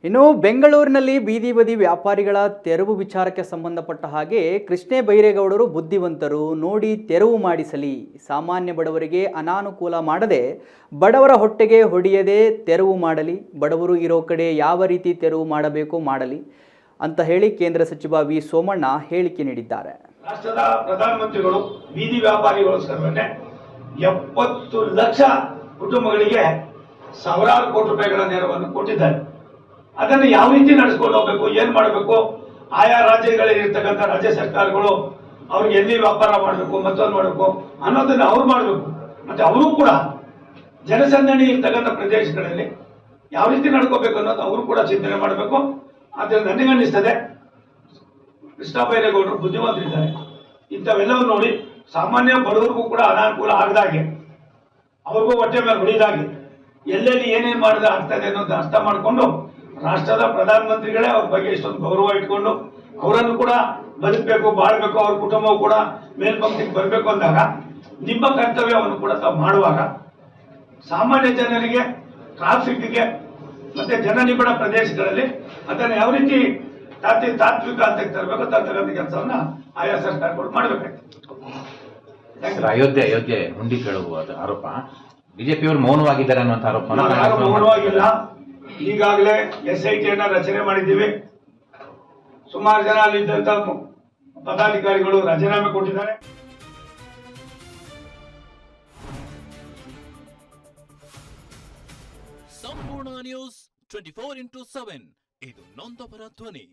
ಇನ್ನು ಬೆಂಗಳೂರಿನಲ್ಲಿ ಬೀದಿ ಬದಿ ವ್ಯಾಪಾರಿಗಳ ತೆರವು ವಿಚಾರಕ್ಕೆ ಸಂಬಂಧಪಟ್ಟ ಹಾಗೆ ಕೃಷ್ಣೇ ಬೈರೇಗೌಡರು ಬುದ್ಧಿವಂತರು, ನೋಡಿ ತೆರವು ಮಾಡಿಸಲಿ, ಸಾಮಾನ್ಯ ಬಡವರಿಗೆ ಅನಾನುಕೂಲ ಮಾಡದೆ ಬಡವರ ಹೊಟ್ಟೆಗೆ ಹೊಡೆಯದೆ ತೆರವು ಮಾಡಲಿ, ಬಡವರು ಇರೋ ಕಡೆ ಯಾವ ರೀತಿ ತೆರವು ಮಾಡಬೇಕು ಮಾಡಲಿ ಅಂತ ಹೇಳಿ ಕೇಂದ್ರ ಸಚಿವ ವಿ ಸೋಮಣ್ಣ ಹೇಳಿಕೆ ನೀಡಿದ್ದಾರೆ. ರಾಷ್ಟ್ರದ ಪ್ರಧಾನಮಂತ್ರಿಗಳು ಬೀದಿ ವ್ಯಾಪಾರಿಗಳಿಗೋಸ್ಕರವೇ 70 ಲಕ್ಷ ಕುಟುಂಬಗಳಿಗೆ ಸಾವಿರಾರು ಕೋಟಿ ರೂಪಾಯಿಗಳ ನೆರವನ್ನು ಕೊಟ್ಟಿದ್ದಾರೆ. ಅದನ್ನು ಯಾವ ರೀತಿ ನಡೆಸ್ಕೊಂಡು ಹೋಗ್ಬೇಕು, ಏನ್ ಮಾಡಬೇಕು, ಆಯಾ ರಾಜ್ಯಗಳಲ್ಲಿರ್ತಕ್ಕಂಥ ರಾಜ್ಯ ಸರ್ಕಾರಗಳು ಅವ್ರಿಗೆ ಎಲ್ಲಿ ವ್ಯಾಪಾರ ಮಾಡಬೇಕು, ಮತ್ತೊಂದು ಮಾಡಬೇಕು ಅನ್ನೋದನ್ನ ಅವ್ರು ಮಾಡಬೇಕು. ಮತ್ತೆ ಅವರು ಕೂಡ ಜನಸಂದಣಿ ಇರ್ತಕ್ಕಂಥ ಪ್ರದೇಶಗಳಲ್ಲಿ ಯಾವ ರೀತಿ ನಡ್ಕೋಬೇಕು ಅನ್ನೋದು ಅವರು ಕೂಡ ಚಿಂತನೆ ಮಾಡಬೇಕು. ಆದ್ರೆ ನನಗನ್ನಿಸ್ತದೆ ಕೃಷ್ಣ ಬೈರೇಗೌಡರು ಬುದ್ಧಿವಂತರಿದ್ದಾರೆ. ಇಂಥವೆಲ್ಲವನ್ನು ನೋಡಿ ಸಾಮಾನ್ಯ ಬಡವರಿಗೂ ಕೂಡ ಅನಾನುಕೂಲ ಆಗದಾಗೆ, ಅವ್ರಿಗೂ ಹೊಟ್ಟೆ ಮೇಲೆ ಹೊಡಿದಾಗೆ, ಎಲ್ಲೆಲ್ಲಿ ಏನೇನು ಮಾಡಿದ್ರೆ ಆಗ್ತದೆ ಅನ್ನೋದು ಅರ್ಥ ಮಾಡಿಕೊಂಡು ರಾಷ್ಟ್ರದ ಪ್ರಧಾನಮಂತ್ರಿಗಳೇ ಅವ್ರ ಬಗ್ಗೆ ಇಷ್ಟೊಂದು ಗೌರವ ಇಟ್ಕೊಂಡು ಅವರನ್ನು ಕೂಡ ಬದುಕಬೇಕು, ಬಾಳ್ಬೇಕು, ಅವ್ರ ಕುಟುಂಬವು ಕೂಡ ಮೇಲ್ಪಂಕ್ತಿಗೆ ಬರಬೇಕು ಅಂದಾಗ ನಿಮ್ಮ ಕರ್ತವ್ಯವನ್ನು ಕೂಡ ತಾವು ಮಾಡುವಾಗ ಸಾಮಾನ್ಯ ಜನರಿಗೆ, ಟ್ರಾಫಿಕ್ಗೆ ಮತ್ತೆ ಜನನಿಬಿಡ ಪ್ರದೇಶಗಳಲ್ಲಿ ಅದನ್ನು ಯಾವ ರೀತಿ ತಾತ್ವಿಕ ಹಂತಕ್ಕೆ ತರಬೇಕು ತರ್ತಕ್ಕಂಥ ಕೆಲಸವನ್ನ ಆಯಾ ಸರ್ಕಾರಗಳು ಮಾಡಬೇಕಾಗ್ತದೆ. ಅಯೋಧ್ಯೆ ಹುಂಡಿ ಕೇಳುವ ಆರೋಪ ಬಿಜೆಪಿಯವರು ಮೌನವಾಗಿದ್ದಾರೆ ಅನ್ನುವಂಥ ಆರೋಪ. ಯಾರು ಮೌನವಾಗಿಲ್ಲ. ಈಗಾಗಲೇ SIT ರಚನೆ ಮಾಡಿದ್ದೀವಿ. ಸುಮಾರು ಜನ ಅಲ್ಲಿದ್ದಂತ ಪದಾಧಿಕಾರಿಗಳು ರಾಜೀನಾಮೆ ಕೊಟ್ಟಿದ್ದಾರೆ. ಸಂಪೂರ್ಣ ನ್ಯೂಸ್ 24x7 ಇದು ನೊಂದವರ ಧ್ವನಿ.